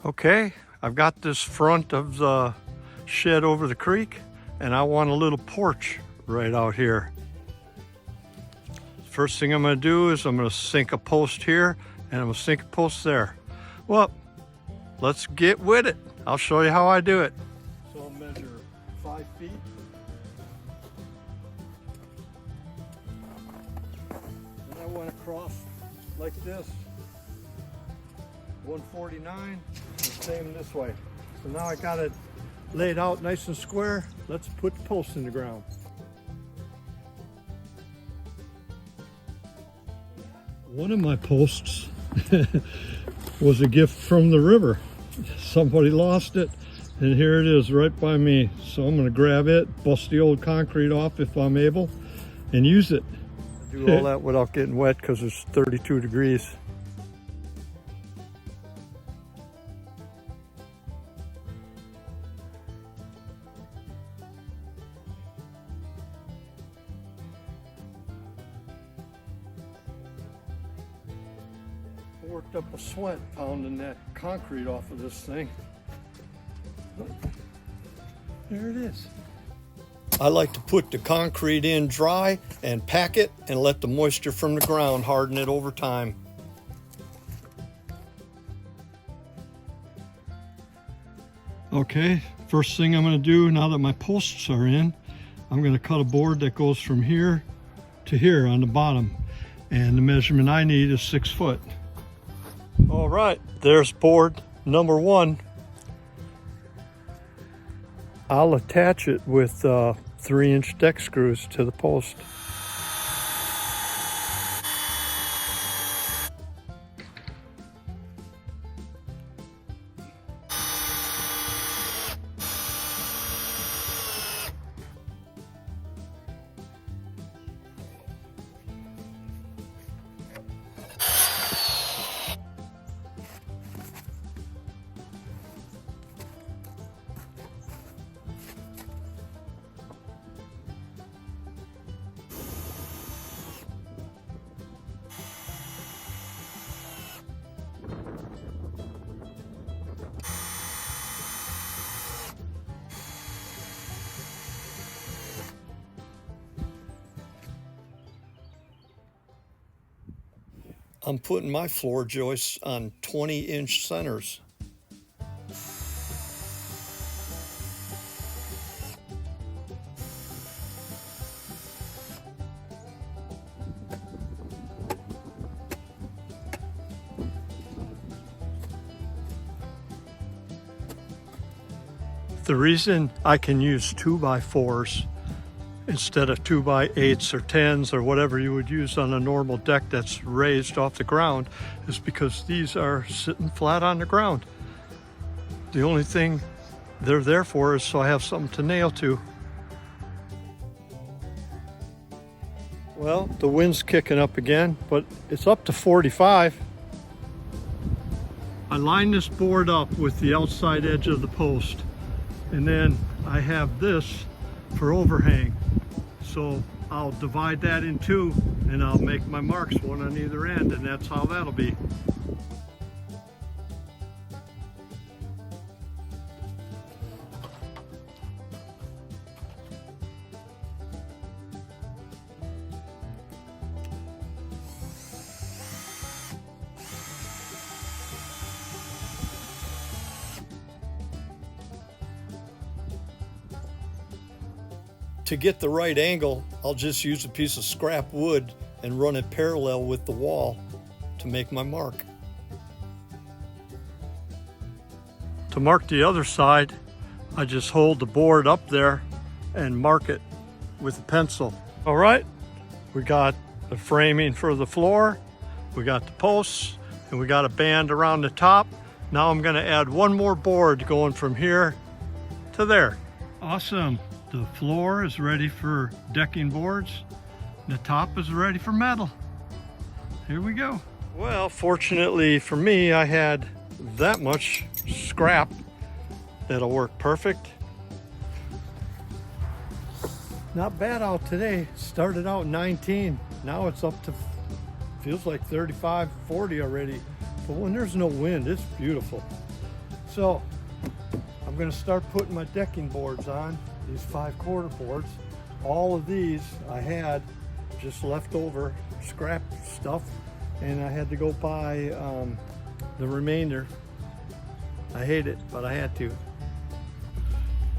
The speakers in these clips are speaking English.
Okay, I've got this front of the shed over the creek, and I want a little porch right out here. First thing I'm going to do is I'm going to sink a post here, and I'm going to sink a post there. Well, let's get with it. I'll show you how I do it. So I'll measure 5 feet. And I went across like this. 149, the same this way. So now I got it laid out nice and square. Let's put the post in the ground. One of my posts was a gift from the river. Somebody lost it, and here it is right by me. So I'm gonna grab it, bust the old concrete off if I'm able, and use it. Do all that without getting wet because it's 32 degrees. Worked up a sweat pounding that concrete off of this thing. There it is. I like to put the concrete in dry and pack it and let the moisture from the ground harden it over time. Okay, first thing I'm going to do now that my posts are in, I'm going to cut a board that goes from here to here on the bottom, and the measurement I need is 6 foot. All right, there's board number 1. I'll attach it with 3-inch deck screws to the post. I'm putting my floor joists on 20-inch centers. The reason I can use 2x4s instead of 2x8s or 10s or whatever you would use on a normal deck that's raised off the ground is because these are sitting flat on the ground. The only thing they're there for is so I have something to nail to. Well, the wind's kicking up again, but it's up to 45. I line this board up with the outside edge of the post, and then I have this for overhang. So I'll divide that in 2 and I'll make my marks, one on either end, and that's how that'll be. To get the right angle, I'll just use a piece of scrap wood and run it parallel with the wall to make my mark. To mark the other side, I just hold the board up there and mark it with a pencil. All right, we got the framing for the floor, we got the posts, and we got a band around the top. Now I'm gonna add one more board going from here to there. Awesome. The floor is ready for decking boards. The top is ready for metal. Here we go. Well, fortunately for me, I had that much scrap that'll work perfect. Not bad out today. Started out 19. Now it's up to, feels like 35, 40 already. But when there's no wind, it's beautiful. So I'm going to start putting my decking boards on, these 5/4 boards. All of these I had just leftover scrap stuff, and I had to go buy the remainder. I hate it, but I had to.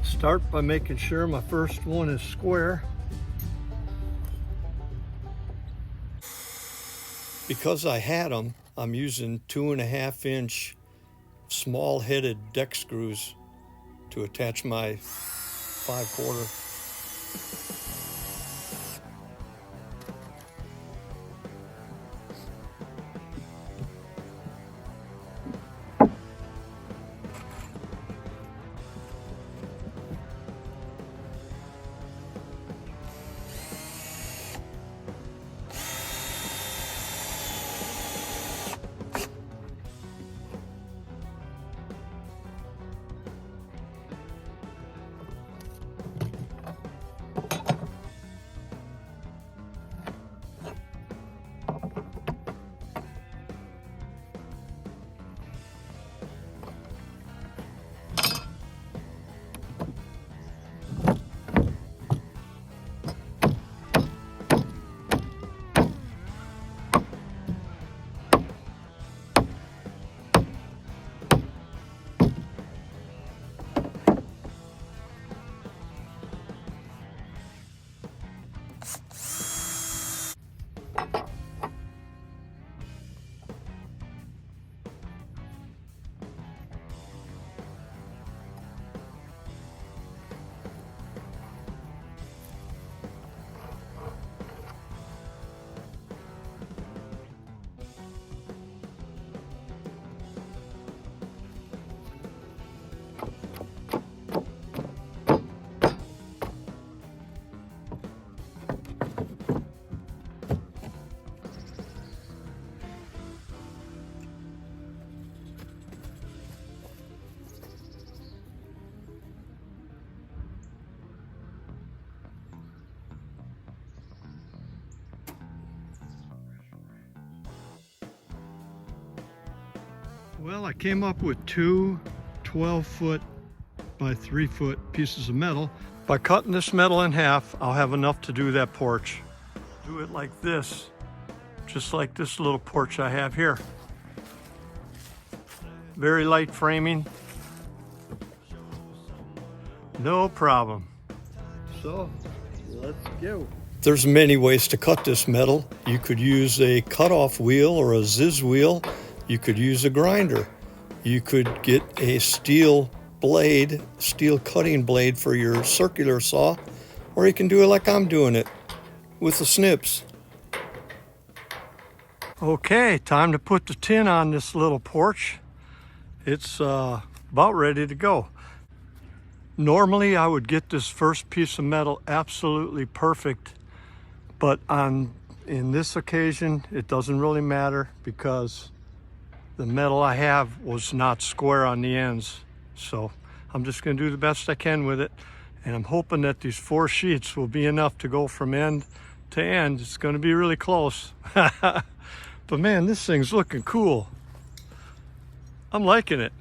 Start by making sure my first one is square. Because I had them, I'm using 2.5-inch small-headed deck screws to attach my 5/4. Well, I came up with two 12-foot by 3-foot pieces of metal. By cutting this metal in half, I'll have enough to do that porch. Do it like this, just like this little porch I have here. Very light framing. No problem. So, let's go. There's many ways to cut this metal. You could use a cutoff wheel or a ziz wheel. You could use a grinder. You could get a steel blade, steel cutting blade for your circular saw, or you can do it like I'm doing it, with the snips. Okay, time to put the tin on this little porch. It's about ready to go. Normally I would get this first piece of metal absolutely perfect, but in this occasion it doesn't really matter because the metal I have was not square on the ends. So I'm just going to do the best I can with it, and I'm hoping that these 4 sheets will be enough to go from end to end. It's going to be really close. But man, this thing's looking cool. I'm liking it.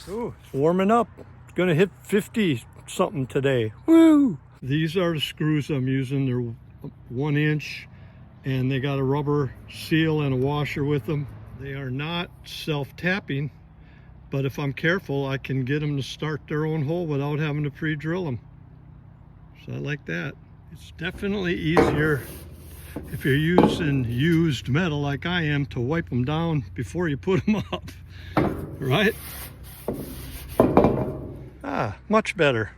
Ooh, it's warming up. It's going to hit 50 something today. Woo! These are the screws I'm using. They're 1 inch, and they got a rubber seal and a washer with them. They are not self-tapping, but if I'm careful, I can get them to start their own hole without having to pre-drill them. So I like that. It's definitely easier if you're using used metal like I am to wipe them down before you put them up, right? Ah, much better.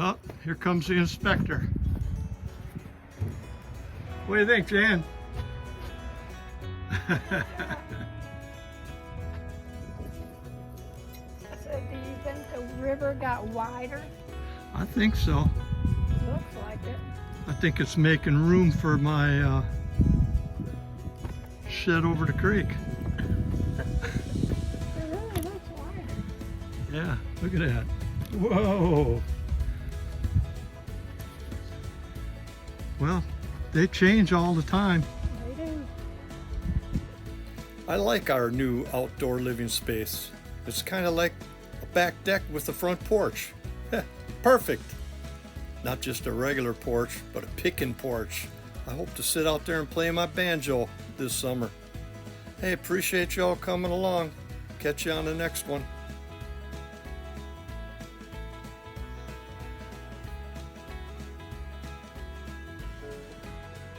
Oh, here comes the inspector. What do you think, Jan? So do you think the river got wider? I think so. Looks like it. I think it's making room for my shed over the creek. It really looks wider. Yeah, look at that. Whoa. Well, they change all the time. They do. I like our new outdoor living space. It's kind of like a back deck with a front porch. Perfect. Not just a regular porch, but a picking porch. I hope to sit out there and play my banjo this summer. Hey, appreciate y'all coming along. Catch you on the next one.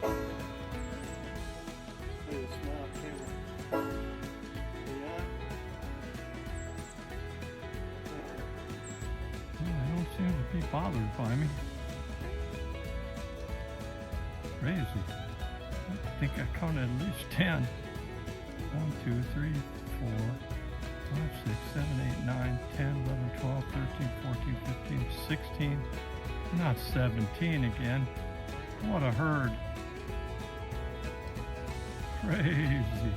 They don't seem to be bothered by me. Crazy. I think I counted at least 10. 1, 2, 3, 4, 5, 6, 7, 8, 9, 10, 11, 12, 13, 14, 15, 16. Not 17 again. What a herd. Crazy.